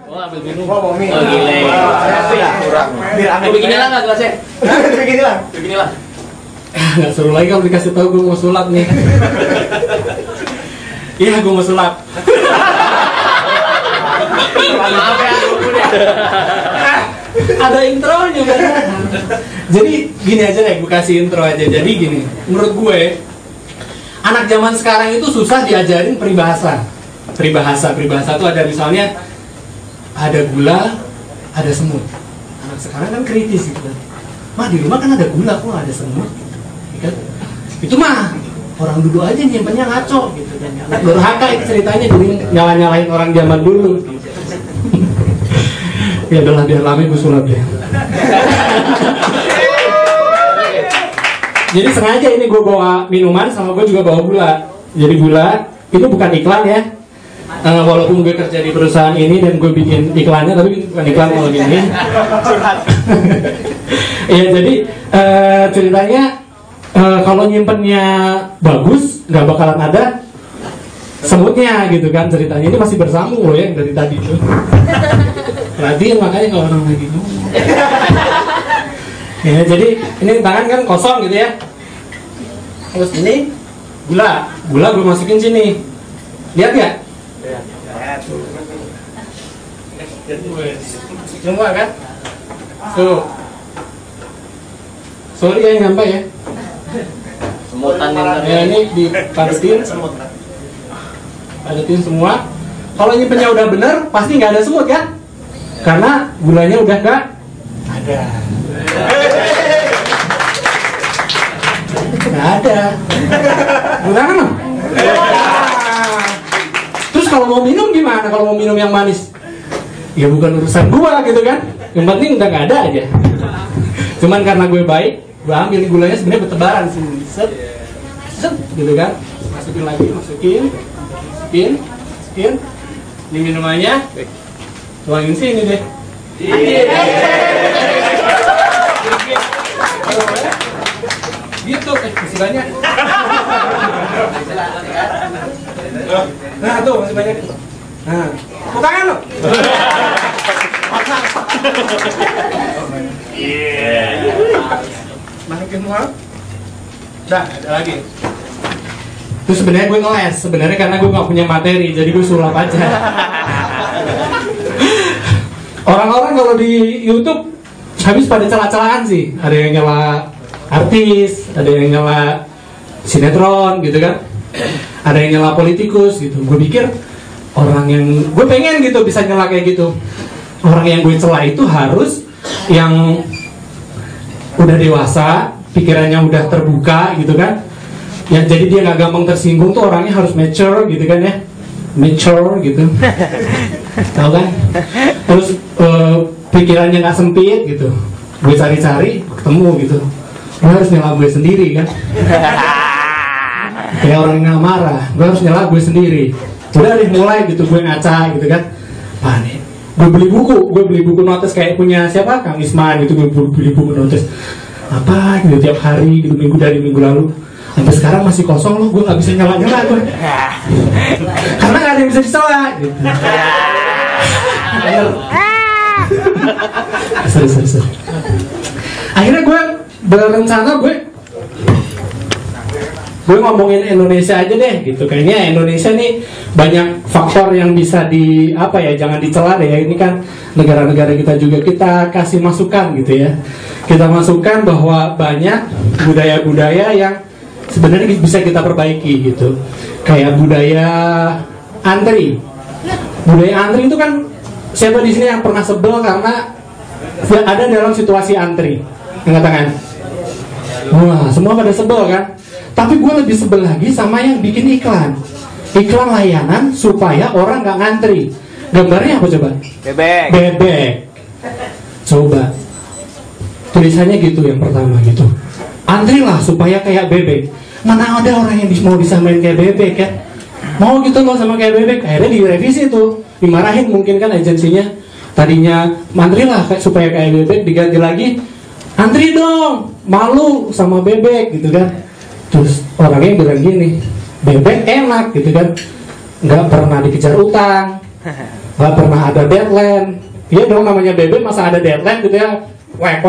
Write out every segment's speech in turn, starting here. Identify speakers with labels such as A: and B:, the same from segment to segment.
A: Oh, ambil minum.
B: Oh, minum.
A: Oh, gile.
B: Kurang.
A: Begini lah nggak gelasnya?
B: Begini lah.
A: Begini lah.
C: Nggak seru lagi kalau dikasih tahu gue mau sulap nih. Iya, gue mau sulap.
A: Maaf ya,
C: Ada intronya kan. Jadi gini aja deh, gue kasih intro aja. Jadi gini, menurut gue anak zaman sekarang itu susah diajarin peribahasa. Peribahasa itu ada misalnya ada gula, ada semut. Anak sekarang kan kritis gitu kan. Mah di rumah kan ada gula, kok ada semut? Kan? Itu mah orang dulu aja nyimpennya ngaco gitu kan. Anak durhaka itu ceritanya, jadi nyalahin orang zaman dulu. Ya adalah biar lama gue sulap ya. Jadi sengaja ini gue bawa minuman sama gue juga bawa gula. Jadi gula itu bukan iklan ya. Walaupun gue kerja di perusahaan ini dan gue bikin iklannya, tapi bukan iklan kalau gini. Iya, jadi ceritanya kalau nyimpennya bagus nggak bakalan ada semutnya gitu kan ceritanya. Ini masih bersambung loh ya dari tadi tuh. Perhatiin makanya kalau orang lagi ngomong. Ya, jadi ini tangan kan kosong gitu ya. Terus ini gula gue masukin sini. Lihat ya? Semua kan? Tuh. Sorry ya yang nyampe ya.
A: Semutan
C: Ya ini dipadetin. Padetin semua. Kalau nyimpennya udah bener, pasti nggak ada semut kan? Karena gulanya udah nggak ada. Nggak ada. Gula kan? Terus kalau mau minum gimana? Kalau mau minum yang manis? Ya bukan urusan gua gitu kan. Yang penting udah nggak ada aja. Cuman karena gue baik, gue ambil gulanya sebenarnya bertebaran sini. Set, gitu kan? Masukin lagi, masukin. Ini minumannya. Tuangin sini deh. Gitu, masih banyak. Nah tuh masih banyak. Nah, tepuk tangan lo. Masukin semua. Dah, ada lagi. Terus sebenarnya gue ngeles, sebenarnya karena gue nggak punya materi, jadi gue sulap aja. Orang-orang kalau di YouTube habis pada celah-celahan sih. Ada yang nyela artis, ada yang nyela sinetron gitu kan. Ada yang nyela politikus gitu. Gue pikir orang yang gue pengen gitu bisa nyela kayak gitu. Orang yang gue celah itu harus yang udah dewasa, pikirannya udah terbuka gitu kan. Ya jadi dia nggak gampang tersinggung tuh, orangnya harus mature gitu kan ya. Mature gitu. Tahu kan? Terus pikirannya nggak sempit gitu. Gue cari-cari ketemu gitu. Gue harus nyela gue sendiri kan. Kayak orang yang marah, gue harus nyela gue sendiri. Udah deh mulai gitu gue ngaca gitu kan. Panik. Gue beli buku notes kayak punya siapa? Kang Isman gitu. Gue beli buku notes apa gitu tiap hari gitu, minggu dari minggu lalu. Sampai sekarang masih kosong loh, gue nggak bisa nyala-nyala gue. Karena nggak ada yang bisa disela gitu. Sorry. Akhirnya gue berencana gue ngomongin Indonesia aja deh gitu. Kayaknya Indonesia nih banyak faktor yang bisa jangan dicela deh ya. Ini kan negara-negara kita juga, kita kasih masukan gitu ya. Kita masukkan bahwa banyak budaya-budaya yang sebenarnya bisa kita perbaiki gitu. Kayak budaya antri. Budaya antri itu kan, siapa di sini yang pernah sebel karena ada dalam situasi antri? Angkat tangan. Wah, semua pada sebel kan? Tapi gue lebih sebel lagi sama yang bikin iklan layanan supaya orang nggak ngantri. Gambarnya apa coba? Bebek. Coba tulisannya gitu yang pertama gitu. Antrilah supaya kayak bebek. Mana ada orang yang mau disamain kayak bebek ya? Mau gitu loh sama kayak bebek. Akhirnya direvisi tuh, dimarahin mungkin kan agensinya. Tadinya mantrilah supaya kayak bebek, diganti lagi antri dong, malu sama bebek gitu kan. Terus orangnya bilang gini, bebek enak gitu kan, nggak pernah dikejar utang, nggak pernah ada deadline. Iya dong, namanya bebek masa ada deadline gitu ya. Wek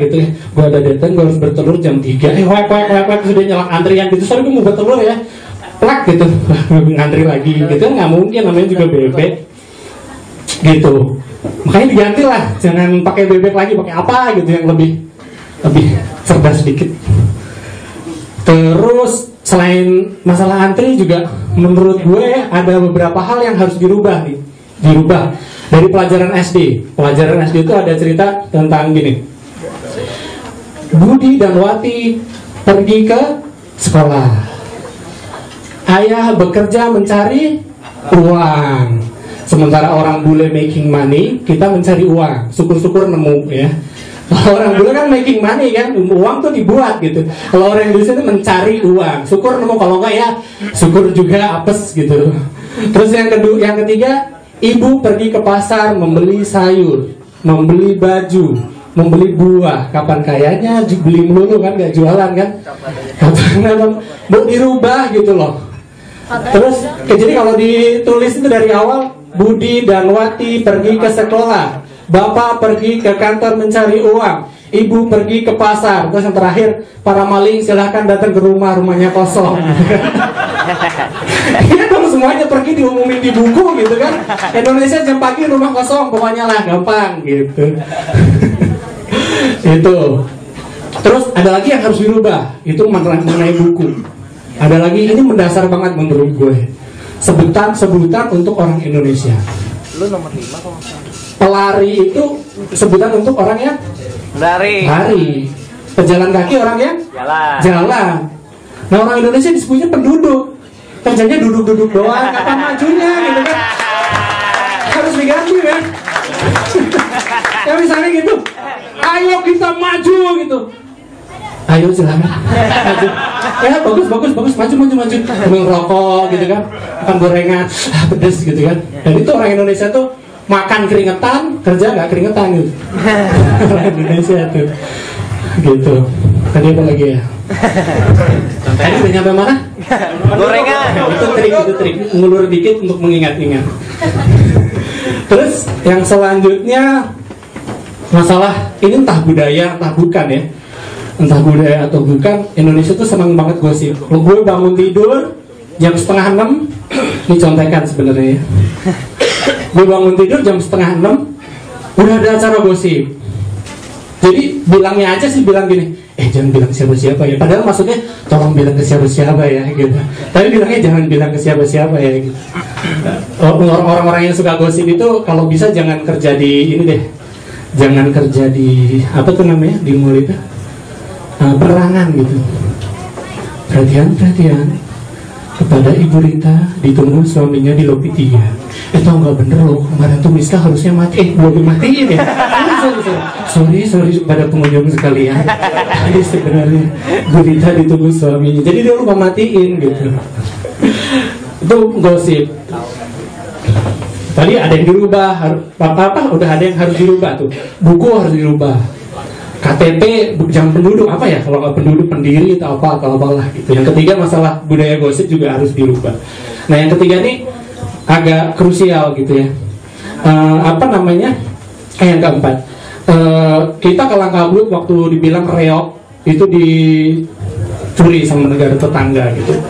C: gitu ya. Gue ada deadline, gue harus bertelur jam 3. Wek sudah nyelak antrian gitu. Sorry, gue mau bertelur ya. Plak gitu. Ngantri lagi gitu, nggak mungkin, namanya juga bebek. Gitu. Makanya diganti lah, jangan pakai bebek lagi, pakai apa gitu yang lebih cerdas sedikit. Terus selain masalah antri juga menurut gue ada beberapa hal yang harus dirubah dari pelajaran SD. Pelajaran SD itu ada cerita tentang gini. Budi dan Wati pergi ke sekolah. Ayah bekerja mencari uang. Sementara orang bule making money, kita mencari uang. Syukur-syukur nemu ya. Kalau orang bule kan making money kan, uang tuh dibuat gitu. Kalau orang Indonesia itu mencari uang. Syukur nemu, kalau enggak ya syukur juga apes gitu. Terus yang ketiga, ibu pergi ke pasar membeli sayur, membeli baju, membeli buah. Kapan kayaknya beli melulu kan, gak jualan kan. Mau dirubah gitu loh. Terus jadi kalau ditulis itu dari awal, Budi dan Wati pergi ke sekolah, Bapak pergi ke kantor mencari uang, Ibu pergi ke pasar. Terus yang terakhir, para maling silahkan datang ke rumahnya kosong. Iya dong, semuanya pergi diumumin di buku gitu kan. Indonesia jam pagi rumah kosong, pokoknya lah gampang gitu. Itu. Terus ada lagi yang harus dirubah, itu mengenai buku. Ada lagi, ini mendasar banget menurut gue. Sebutan untuk orang Indonesia.
B: Lu nomor 5 kok.
C: Pelari itu sebutan untuk orang yang lari. Pejalan kaki orang yang jalan. Nah, orang Indonesia disebutnya penduduk. Kerjanya duduk-duduk doang, kapan majunya gitu kan. Harus diganti kan. Ya misalnya gitu, ayo kita maju gitu. Ayo silakan maju. Ya bagus maju. Ngerokok gitu kan, makan gorengan, pedes gitu kan. Dan itu orang Indonesia tuh makan keringetan, kerja nggak keringetan gitu. Orang Indonesia tuh gitu. Tadi apa lagi ya? Tadi udah nyampe mana?
B: Gorengan.
C: Itu trik ngulur dikit untuk mengingat-ingat. Terus yang selanjutnya masalah ini entah budaya entah bukan ya. Entah budaya atau bukan, Indonesia tuh senang banget gosip. Gue bangun tidur jam 5:30, ini contekan sebenarnya ya. Gue bangun tidur jam 5:30, udah ada acara gosip. Jadi bilangnya aja sih, bilang gini, jangan bilang siapa-siapa ya. Padahal maksudnya tolong bilang ke siapa-siapa ya gitu. Tapi bilangnya jangan bilang ke siapa-siapa ya gitu. Orang-orang yang suka gosip itu kalau bisa jangan kerja di ini deh. Jangan kerja di apa tuh namanya di mall itu. Perangan gitu. Perhatian kepada Ibu Rita ditunggu suaminya di lobi 3. Tau nggak bener loh, kemarin tuh Miska harusnya mati. Boleh dimatiin ya. Sorry pada pengunjung sekalian. Jadi sebenarnya Bu Rita ditunggu suaminya, jadi dia lupa matiin gitu. Itu gosip. Tadi ada yang dirubah, apa udah ada yang harus dirubah tuh. Buku harus dirubah. KTP jam penduduk apa ya, kalau nggak penduduk pendiri atau apalah gitu. Yang ketiga masalah budaya gosip juga harus dirubah. Nah yang ketiga nih agak krusial gitu ya. Yang keempat, kita kelang kabut waktu dibilang reok itu dicuri sama negara tetangga gitu.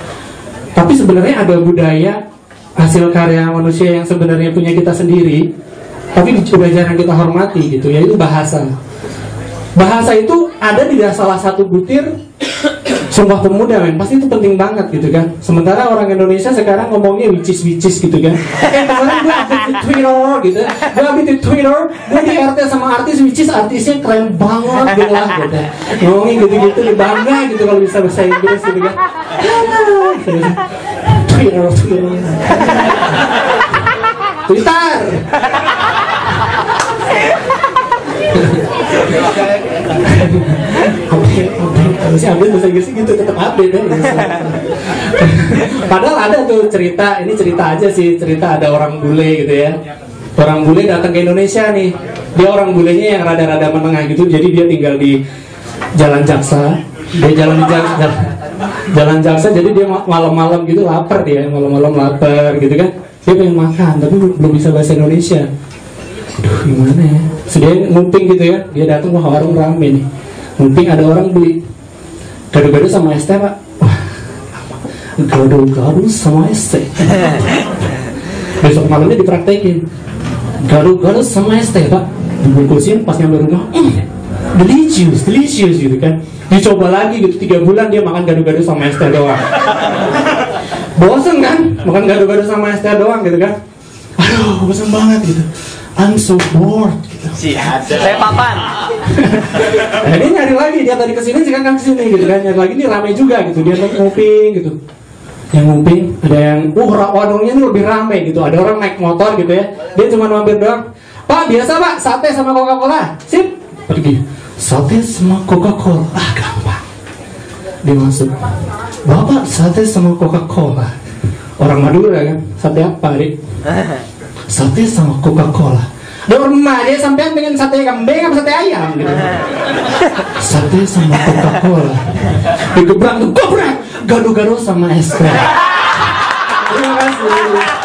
C: Tapi sebenarnya ada budaya hasil karya manusia yang sebenarnya punya kita sendiri, tapi udah jarang kita hormati gitu, yaitu bahasa. Bahasa itu ada di salah satu butir Sumpah Pemuda, men. Pasti itu penting banget gitu kan. Sementara orang Indonesia sekarang ngomongnya wicis gitu kan. Kemarin gue update di Twitter gitu. Gue update di Twitter, gue di RT sama artis wicis, artisnya keren banget gitu lah gitu. Ngomongin gitu-gitu, bangga gitu kalau bisa bahasa Inggris gitu kan. Twitter. Masih update bahasa Inggris gitu, tetap update ya. Padahal ada tuh cerita, ini cerita aja sih, cerita ada orang bule gitu ya. Orang bule datang ke Indonesia nih. Dia orang bulenya yang rada-rada menengah gitu, jadi dia tinggal di Jalan Jaksa. Dia jalan di Jalan Jaksa, jadi dia malam-malam gitu lapar, dia malam-malam lapar gitu kan. Dia pengen makan tapi belum bisa bahasa Indonesia. Aduh gimana ya. So, dia nguping gitu ya. Dia datang, wah warung rame nih. Nguping ada orang beli gado-gado sama es teh pak. Wah, gado-gado sama es teh. Besok malamnya dipraktekin. Gado-gado sama es teh pak. Dibungkusin pas nyampe rumah. Delicious gitu kan. Dicoba lagi gitu 3 bulan dia makan gado-gado sama es teh doang. Bosen kan makan gado-gado sama es teh doang gitu kan. Aduh bosen banget gitu. I'm so bored gitu.
B: Saya papan.
C: Nah, dia nyari lagi, dia tadi kesini sekarang kesini gitu kan. Nyari lagi ini ramai juga gitu. Dia nguping gitu. Yang nguping ada yang warungnya ini lebih ramai gitu. Ada orang naik motor gitu ya. Dia cuma mampir doang. Pak biasa pak sate sama Coca-Cola. Sip. Pergi. Sate sama Coca-Cola. Ah gampang. Dia masuk. Bapak sate sama Coca-Cola. Orang Madura kan. Sate apa Rik? Sate sama Coca-Cola. Dia orang dia sampean pengen sate kambing apa sate ayam gitu. Sate sama Coca-Cola. Digebrak tuh gado-gado sama es teh. Terima kasih.